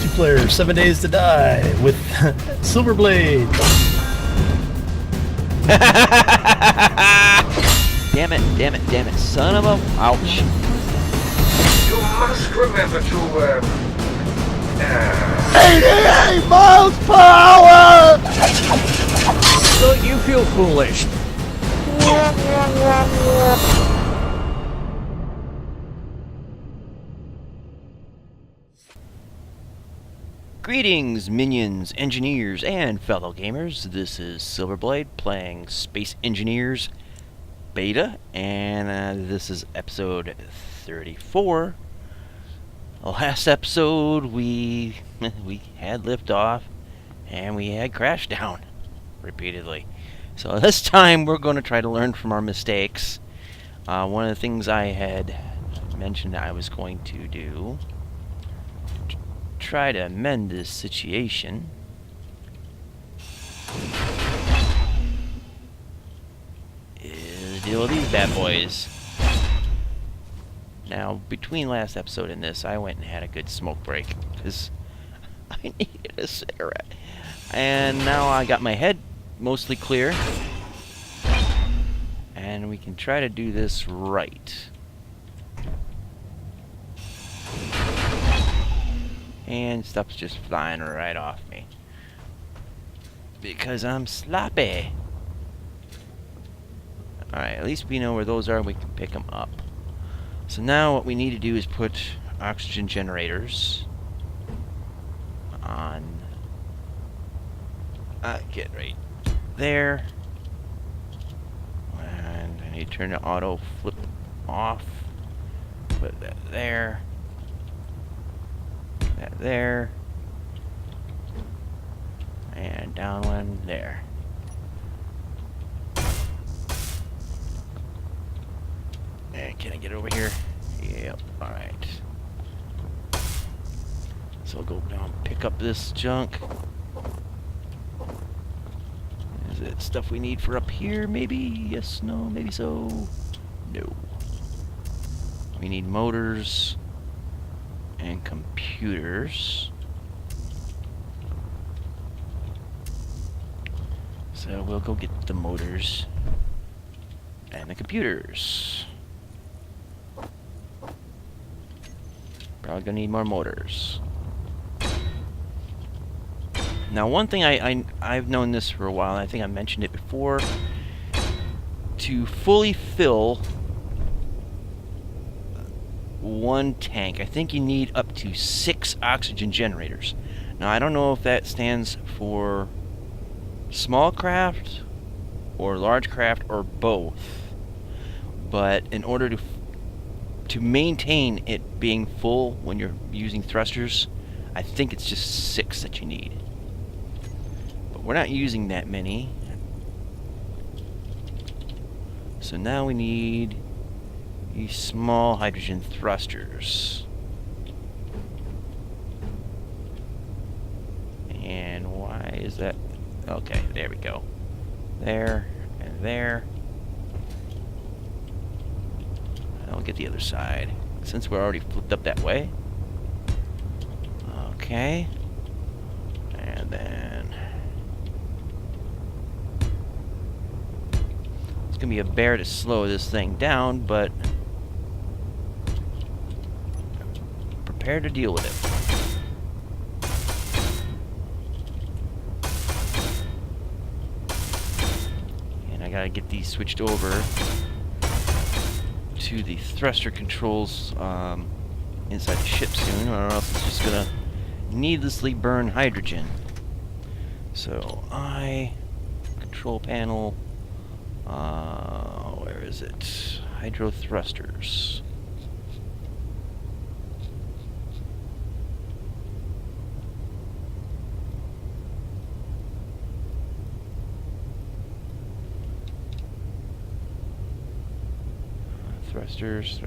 multiplayer 7 Days to Die with Silverblade. Damn it, son of a... Ouch. You must remember to, 88 miles per hour! Don't you feel foolish? Greetings, minions, engineers, and fellow gamers. This is Silverblade playing Space Engineers Beta, and this is episode 34. Last episode, we had liftoff, and we had crash down repeatedly. So this time, we're going to try to learn from our mistakes. One of the things I had mentioned I was going to do, try to amend this situation, is deal with these bad boys. Now, between last episode and this, I went and had a good smoke break because I needed a cigarette. And now I got my head mostly clear, and we can try to do this right. And stuff's just flying right off me because I'm sloppy. Alright, at least we know where those are and we can pick them up. So now what we need to do is put oxygen generators on. Get right there. And I need to turn the auto flip off. Put that there. That there. And down one there. And can I get over here? Yep, alright. So I'll go down and pick up this junk. Is it stuff we need for up here, maybe? Yes, no, maybe so. No. We need motors and computers. So we'll go get the motors and the computers. Probably gonna need more motors. Now, one thing I've known this for a while, and I think I mentioned it before, to fully fill one tank, I think you need up to 6 oxygen generators. Now, I don't know if that stands for small craft or large craft or both, but in order to maintain it being full when you're using thrusters, I think it's just 6 that you need. But we're not using that many. So now we need these small hydrogen thrusters. And why is that? Okay, there we go. There and there. I'll get the other side, since we're already flipped up that way. Okay. And then it's gonna be a bear to slow this thing down, but prepared to deal with it. And I gotta get these switched over to the thruster controls inside the ship soon, or else it's just gonna needlessly burn hydrogen. So control panel, where is it? Hydro thrusters. Thrusters,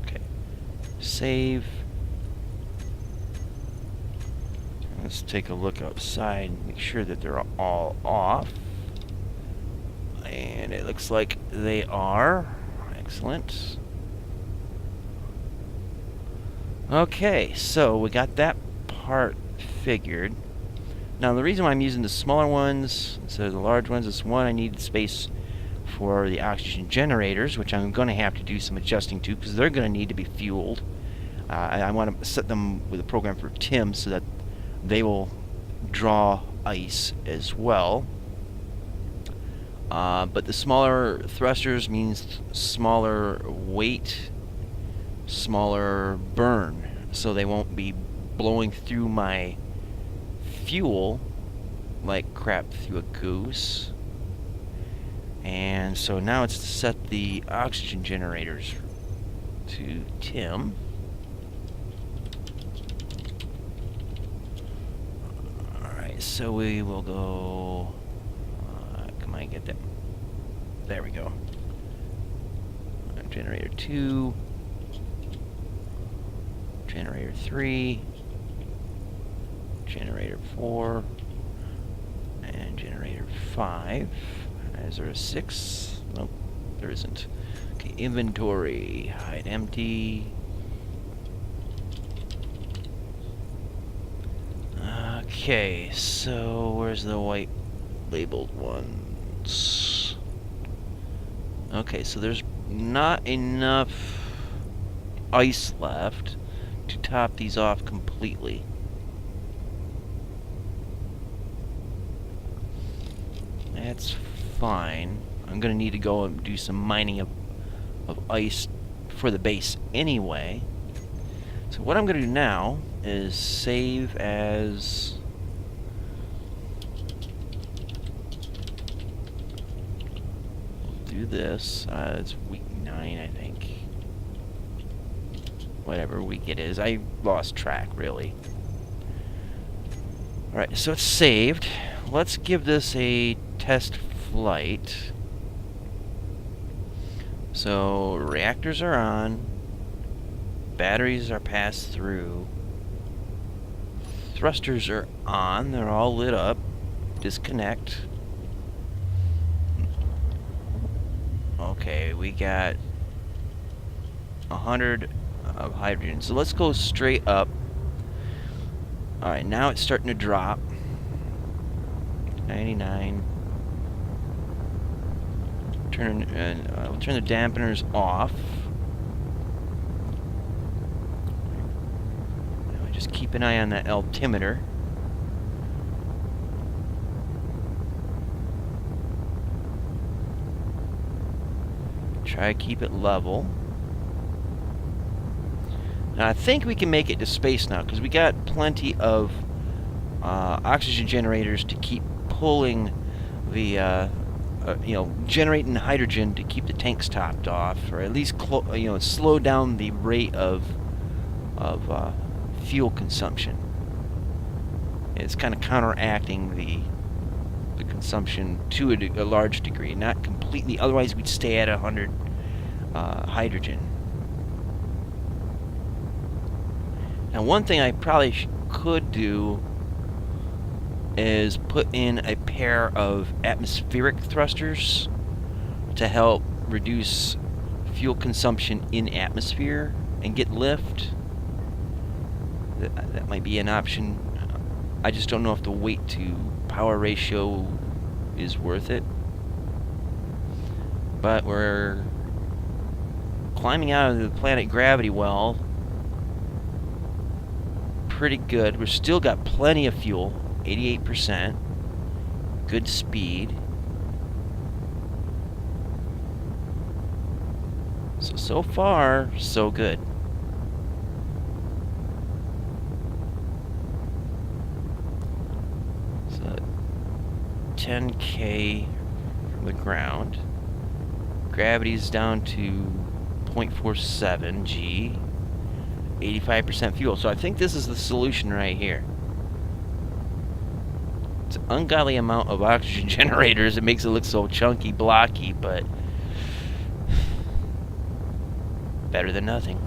okay. Save. Let's take a look outside and make sure that they're all off. And it looks like they are. Excellent. Okay, so we got that part figured. Now the reason why I'm using the smaller ones instead of the large ones is, one, I need space for the oxygen generators, which I'm going to have to do some adjusting to because they're going to need to be fueled. I want to set them with a program for Tim so that they will draw ice as well. But the smaller thrusters means smaller weight, smaller burn, so they won't be blowing through my fuel like crap through a goose. And so now it's to set the oxygen generators to Tim. Alright, so we will go... come on, get that. There we go. Generator 2. Generator 3. Generator 4. And generator 5. Is there a 6? Nope, there isn't. Okay, inventory. Hide empty. Okay, so where's the white labeled ones? Okay, so there's not enough ice left to top these off completely. That's fine. I'm gonna need to go and do some mining of ice for the base anyway. So what I'm gonna do now is save as do this. It's week 9, I think. Whatever week it is. I lost track, really. Alright, so it's saved. Let's give this a test flight. So, reactors are on. Batteries are passed through. Thrusters are on. They're all lit up. Disconnect. Okay, we got 100 of hydrogen. So let's go straight up. Alright, now it's starting to drop. 99. We'll turn the dampeners off. Now just keep an eye on that altimeter. Try to keep it level. Now I think we can make it to space now because we got plenty of oxygen generators to keep pulling the generating hydrogen to keep the tanks topped off, or at least slow down the rate of fuel consumption. It's kind of counteracting the consumption to a large degree, not completely. Otherwise, we'd stay at 100 hydrogen. Now, one thing I probably could do is put in a pair of atmospheric thrusters to help reduce fuel consumption in atmosphere and get lift. That might be an option. I just don't know if the weight to power ratio is worth it. But we're climbing out of the planet gravity well pretty good. We've still got plenty of fuel. 88%. Good speed. So far, so good. So 10K from the ground. Gravity's down to 0.47 G. 85% fuel. So I think this is the solution right here. It's an ungodly amount of oxygen generators. It makes it look so chunky, blocky, but better than nothing.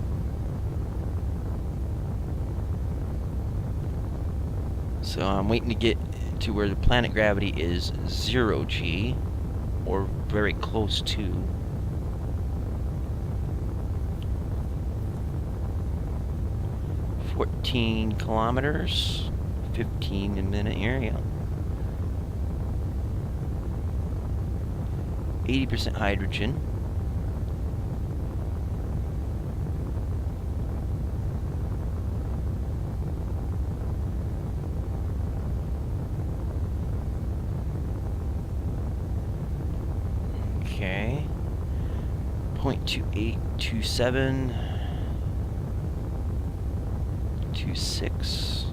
So I'm waiting to get to where the planet gravity is 0 G, or very close to. 14 kilometers, 15 a minute here, yeah. 80% hydrogen. Okay. 0.2827. 26.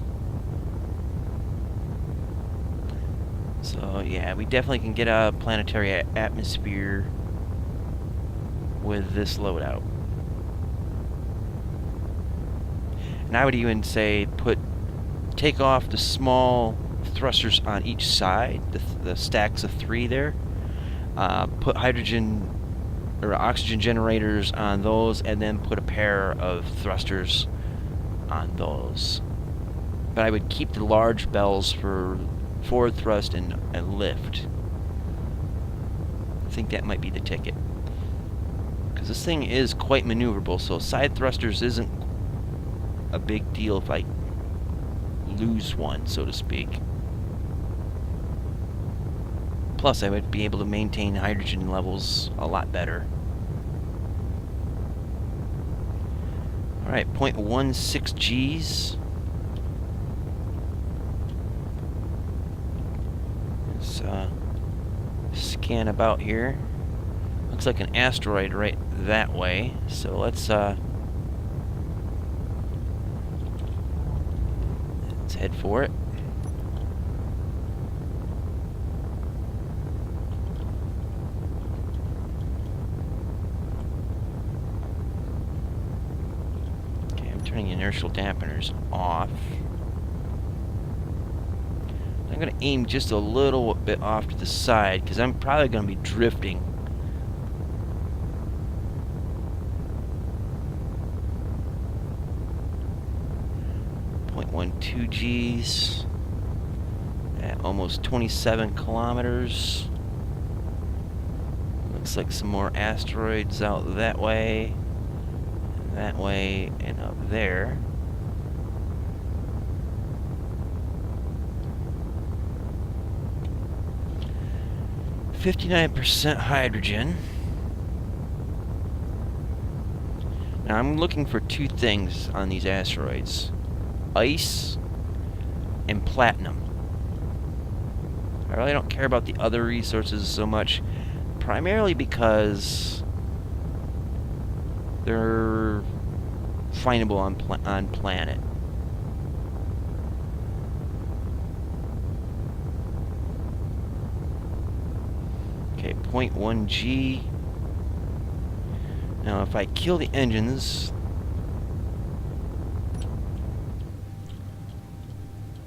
So yeah, we definitely can get a planetary atmosphere with this loadout. And I would even say take off the small thrusters on each side, the stacks of 3 there. Put hydrogen or oxygen generators on those, and then put a pair of thrusters on those. But I would keep the large bells for forward thrust and lift. I think that might be the ticket. Because this thing is quite maneuverable, so side thrusters isn't a big deal if I lose one, so to speak. Plus, I would be able to maintain hydrogen levels a lot better. Alright, 0.16 Gs. Let's scan about here. Looks like an asteroid right that way. So let's head for it. Turning inertial dampeners off. I'm going to aim just a little bit off to the side because I'm probably going to be drifting. .12 Gs at almost 27 kilometers. Looks like some more asteroids out that way. That way and up there. .59% hydrogen. Now I'm looking for 2 things on these asteroids: ice and platinum. I really don't care about the other resources so much, primarily because they're findable on planet. Okay, 0.1 G. Now, if I kill the engines,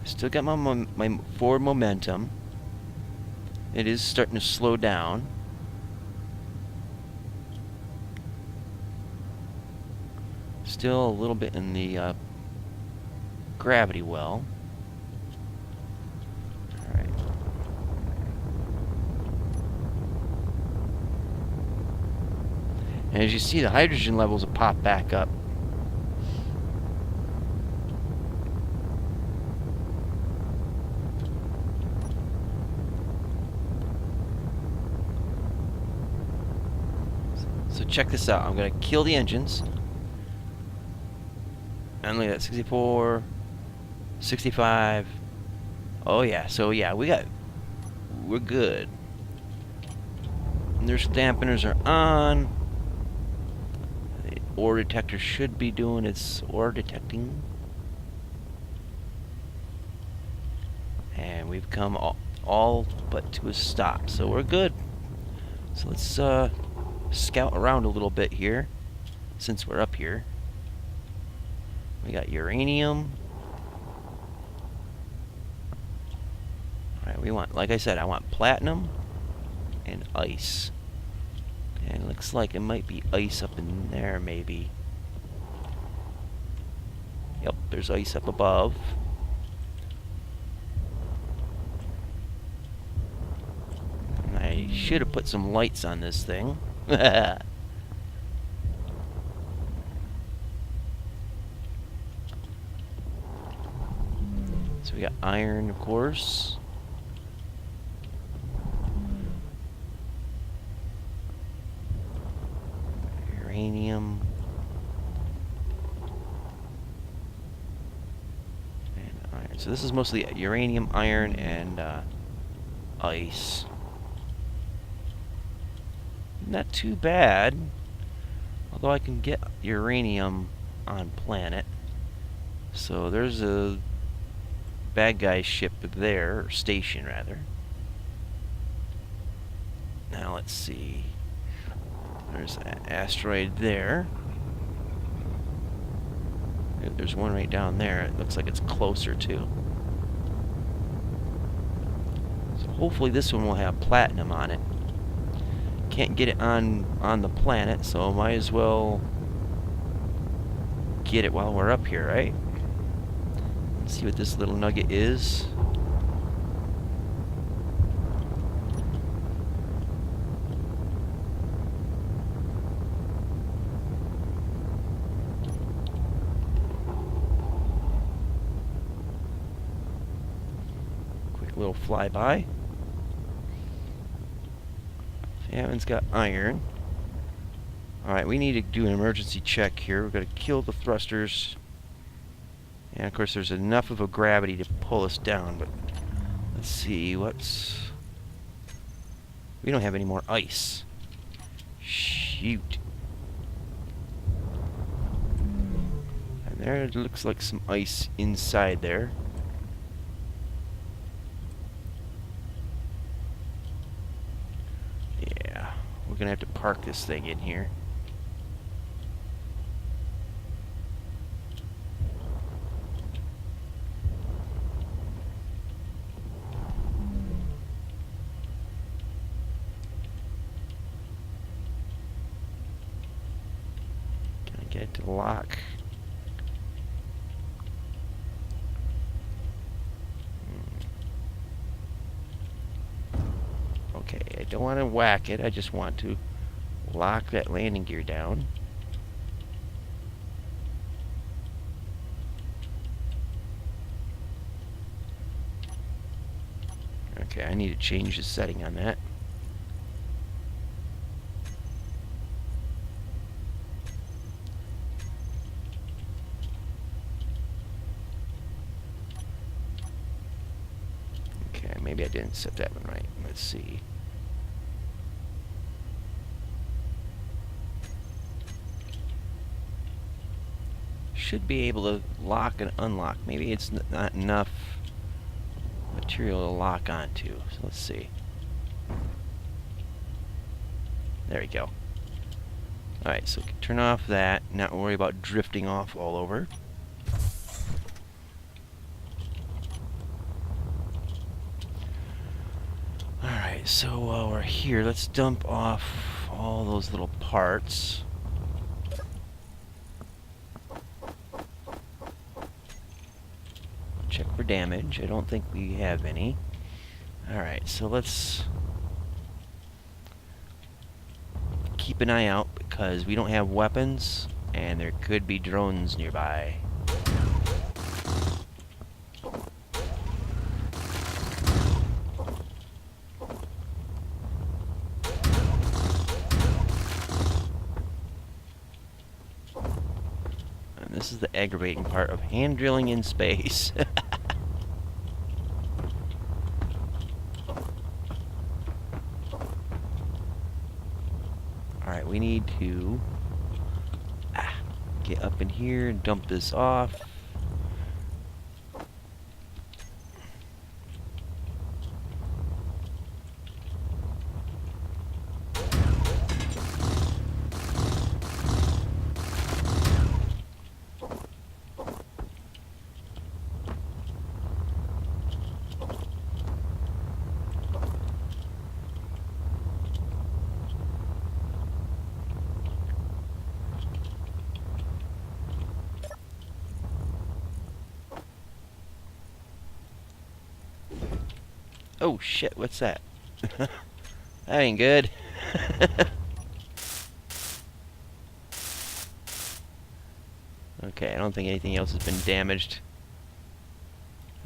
I still got my forward momentum. It is starting to slow down. Still a little bit in the gravity well. Alright. And as you see, the hydrogen levels have popped back up. So check this out. I'm going to kill the engines. And look at that, 64, 65. Oh yeah, so yeah, we're good. Inertial dampeners are on. The ore detector should be doing its ore detecting. And we've come all but to a stop, so we're good. So let's scout around a little bit here, since we're up here. We got uranium. Alright, we want, like I said, I want platinum and ice. And it looks like it might be ice up in there, maybe. Yep, there's ice up above. I should have put some lights on this thing. So we got iron, of course. Uranium. And iron. So this is mostly uranium, iron, and ice. Not too bad. Although I can get uranium on planet. So there's a bad guy ship there, or station rather. Now let's see. There's an asteroid there. There's one right down there. It looks like it's closer too. So hopefully this one will have platinum on it. Can't get it on the planet, so might as well get it while we're up here, right? Let's see what this little nugget is. Quick little flyby. Haven's got iron. Alright, we need to do an emergency check here. We've got to kill the thrusters. And of course there's enough of a gravity to pull us down, but let's see what's... We don't have any more ice. Shoot. And there looks like some ice inside there. Yeah, we're gonna have to park this thing in here. Get it to lock. Okay, I don't want to whack it. I just want to lock that landing gear down. Okay, I need to change the setting on that. Maybe I didn't set that one right. Let's see. Should be able to lock and unlock. Maybe it's not enough material to lock onto. So let's see. There we go. Alright, so we can turn off that. Not worry about drifting off all over. So while we're here, let's dump off all those little parts. Check for damage. I don't think we have any. Alright, so let's keep an eye out because we don't have weapons and there could be drones nearby. This is the aggravating part of hand drilling in space. Alright, we need to get up in here and dump this off. Oh shit, what's that? That ain't good. Okay, I don't think anything else has been damaged.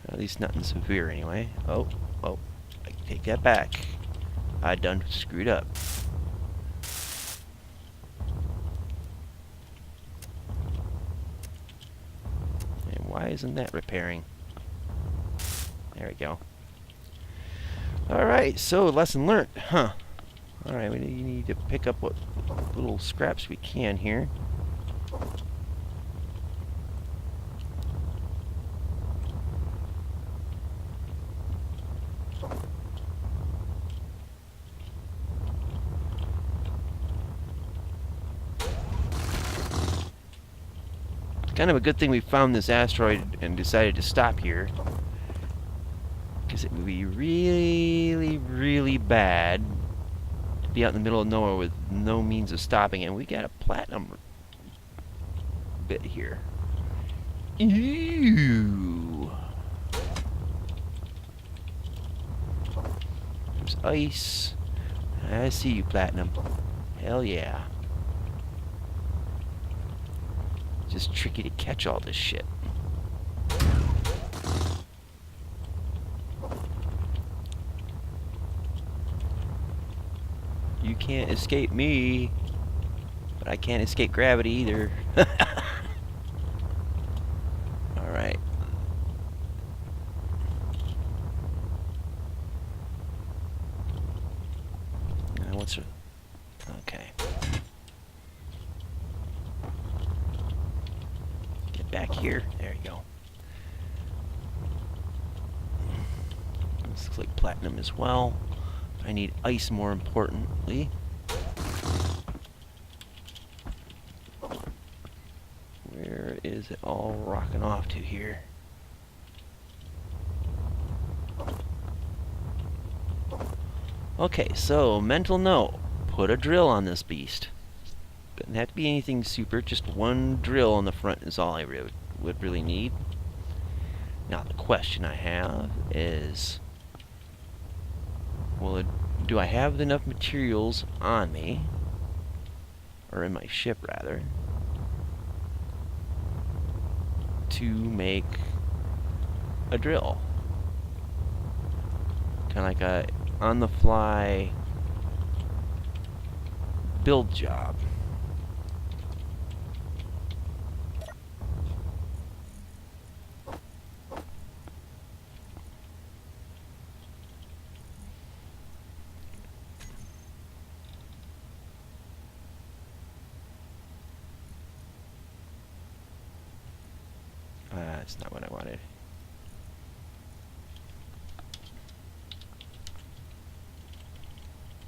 At least nothing severe anyway. Oh, I take that back. I done screwed up. And why isn't that repairing? There we go. Alright, so lesson learned, huh? Alright, we need to pick up what little scraps we can here. Kind of a good thing we found this asteroid and decided to stop here, because it would be really, really bad to be out in the middle of nowhere with no means of stopping it. And we got a platinum bit here. Ew. There's ice. I see you, platinum. Hell yeah. Just tricky to catch all this shit. You can't escape me, but I can't escape gravity either. Alright. Now what's her... Okay. Back here. There you go. This looks like platinum as well. I need ice more importantly. Where is it all rocking off to here? Okay, so mental note. Put a drill on this beast. Doesn't have to be anything super, just one drill on the front is all I would really need. Now the question I have is, well, do I have enough materials on me, or in my ship rather, to make a drill? Kind of like a on-the-fly build job. That's not what I wanted.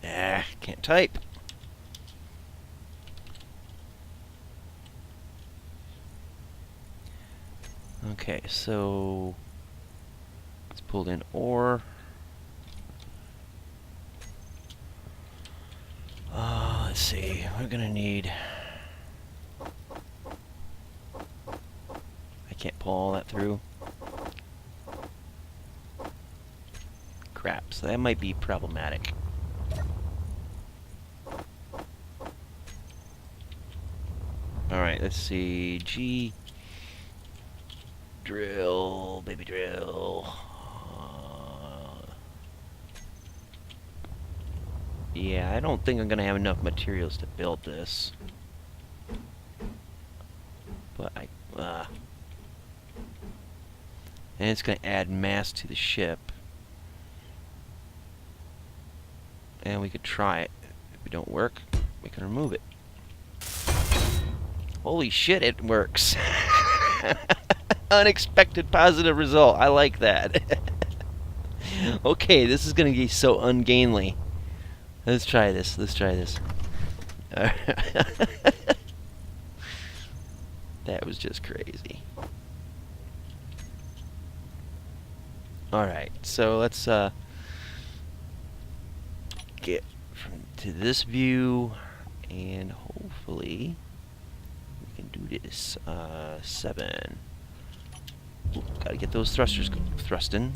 Ah, can't type. Okay, so let's pull in ore. Let's see, we're gonna need... Can't pull all that through. Crap, so that might be problematic. Alright, let's see. G. Drill, baby drill. Yeah, I don't think I'm gonna have enough materials to build this. But and it's going to add mass to the ship. And we could try it. If it don't work, we can remove it. Holy shit, it works. Unexpected positive result. I like that. Okay, this is going to be so ungainly. Let's try this. Let's try this. That was just crazy. Alright, so let's get to this view, and hopefully we can do this. 7. Ooh, gotta get those thrusters thrusting.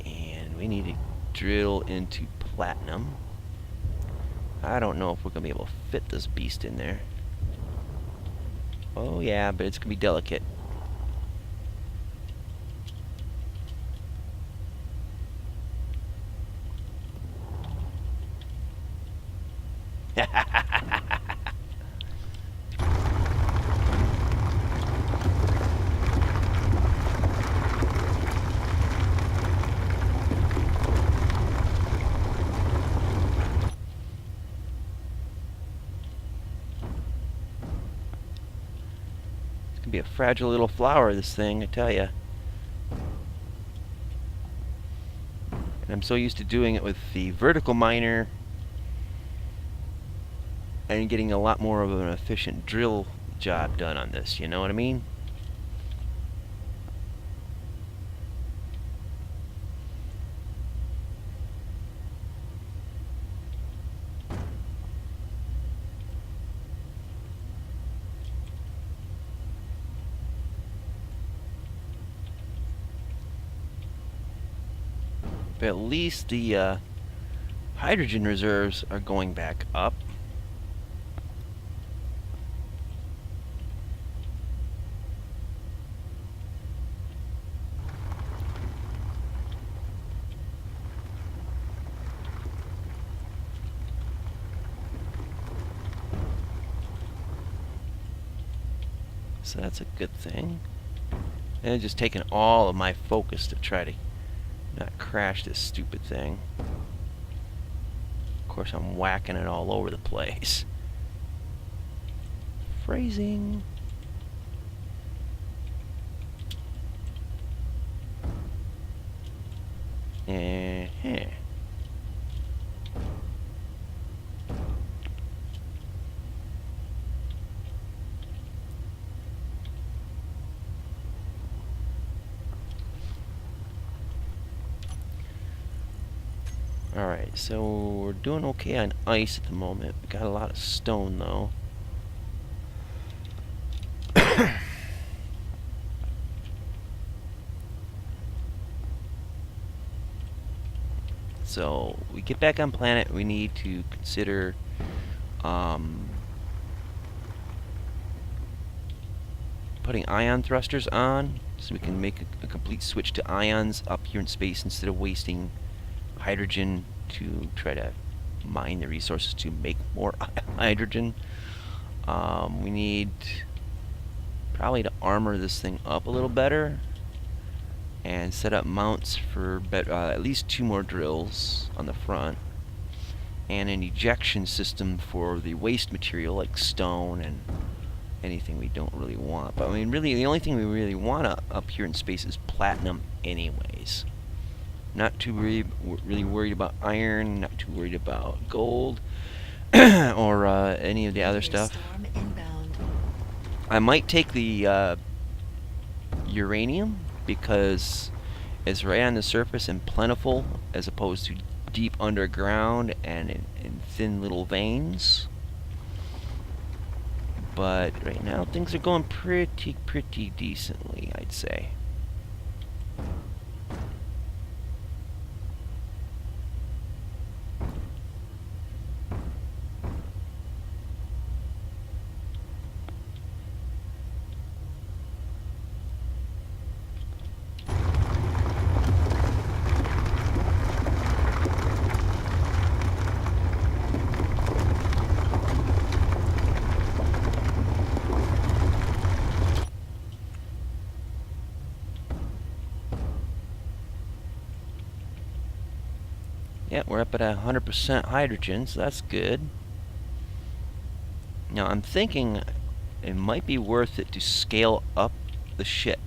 And we need to drill into platinum. I don't know if we're gonna be able to fit this beast in there. Oh yeah, but it's gonna be delicate. Be a fragile little flower, this thing, I tell ya. And I'm so used to doing it with the vertical miner and getting a lot more of an efficient drill job done on this, you know what I mean? But at least the hydrogen reserves are going back up. So that's a good thing. And it's just taking all of my focus to try to not crash this stupid thing. Of course, I'm whacking it all over the place. Phrasing. Alright, so we're doing okay on ice at the moment. We got a lot of stone though. So we get back on planet, we need to consider putting ion thrusters on so we can make a complete switch to ions up here in space instead of wasting hydrogen to try to mine the resources to make more hydrogen. We need probably to armor this thing up a little better and set up mounts for at least 2 more drills on the front and an ejection system for the waste material like stone and anything we don't really want. But I mean, really, the only thing we really want up here in space is platinum anyways. Not too really worried about iron, not too worried about gold or any of the other stuff. I might take the uranium because it's right on the surface and plentiful as opposed to deep underground and in thin little veins. But right now things are going pretty decently, I'd say. Yeah, we're up at 100% hydrogen, so that's good. Now I'm thinking it might be worth it to scale up the ship.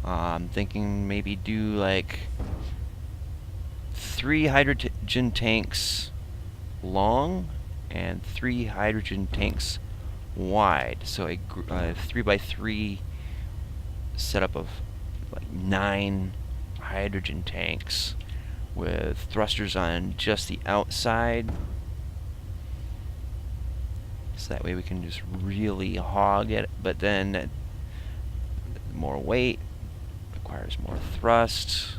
I'm thinking maybe do like 3 hydrogen tanks long and 3 hydrogen tanks wide. So a 3x3 setup of like 9 hydrogen tanks with thrusters on just the outside, so that way we can just really hog it. But then more weight requires more thrust.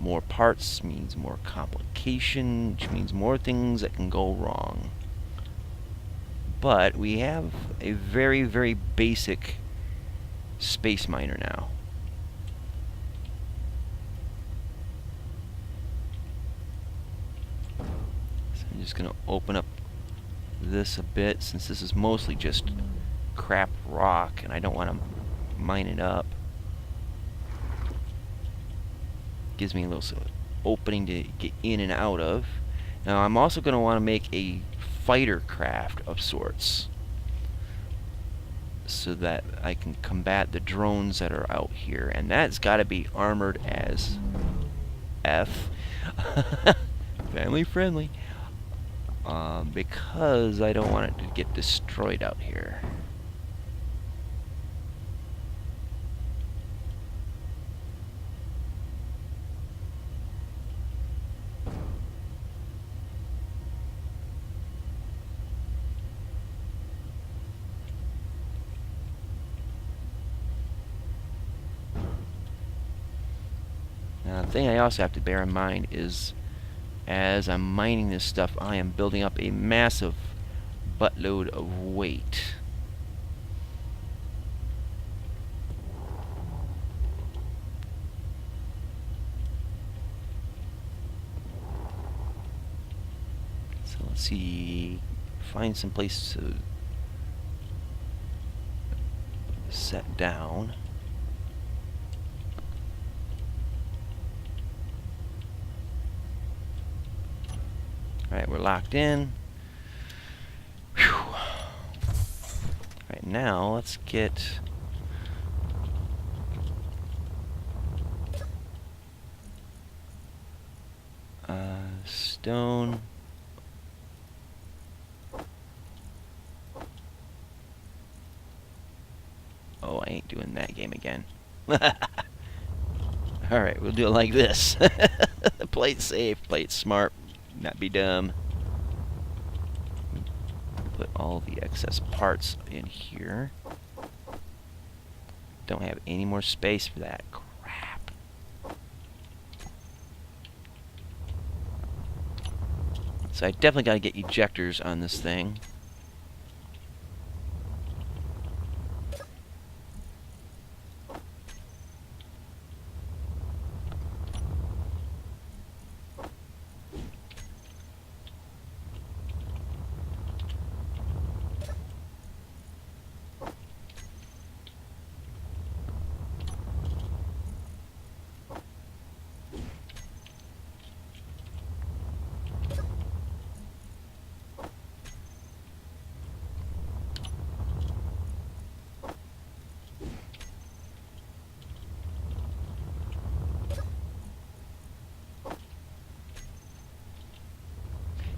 More parts means more complication, which means more things that can go wrong. but we have a very, very basic space miner now. So I'm just going to open up this a bit, since this is mostly just crap rock and I don't want to mine it up. Gives me a little opening to get in and out of. Now I'm also going to want to make a fighter craft of sorts, so that I can combat the drones that are out here, and that's got to be armored as F. Family friendly. Because I don't want it to get destroyed out here. Now, the thing I also have to bear in mind is, as I'm mining this stuff, I am building up a massive buttload of weight. So let's see, find some place to set down. Alright, we're locked in. Whew. Alright, now let's get stone. Oh, I ain't doing that game again. Alright, we'll do it like this. Play it safe, play it smart. Not be dumb. Put all the excess parts in here. Don't have any more space for that crap. So I definitely got to get ejectors on this thing.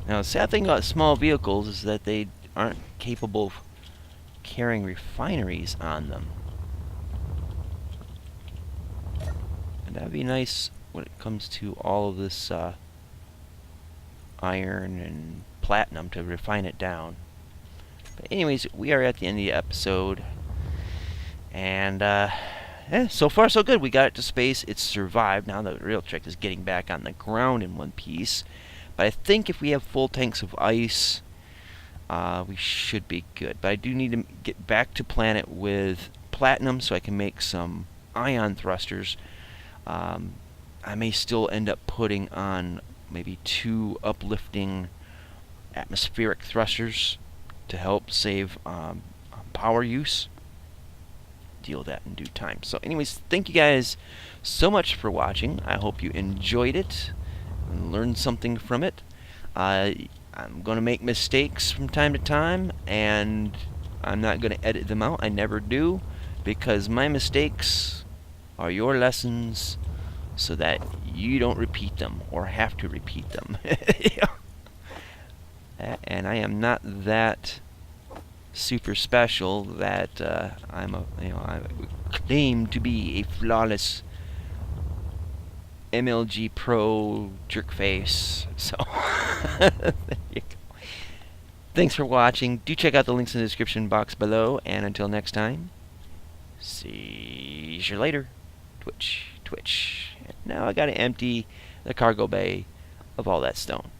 Now, the sad thing about small vehicles is that they aren't capable of carrying refineries on them. And that'd be nice when it comes to all of this iron and platinum to refine it down. But anyways, we are at the end of the episode. And, so far so good. We got it to space. It's survived. Now the real trick is getting back on the ground in one piece. But I think if we have full tanks of ice, we should be good. But I do need to get back to planet with platinum so I can make some ion thrusters. I may still end up putting on maybe 2 uplifting atmospheric thrusters to help save power use. Deal with that in due time. So anyways, thank you guys so much for watching. I hope you enjoyed it and learn something from it. I'm going to make mistakes from time to time, and I'm not going to edit them out. I never do, because my mistakes are your lessons so that you don't repeat them or have to repeat them. And I am not that super special that I claim to be a flawless MLG Pro jerkface. So, there you go. Thanks for watching. Do check out the links in the description box below. And until next time, see you later. Twitch. And now I gotta empty the cargo bay of all that stone.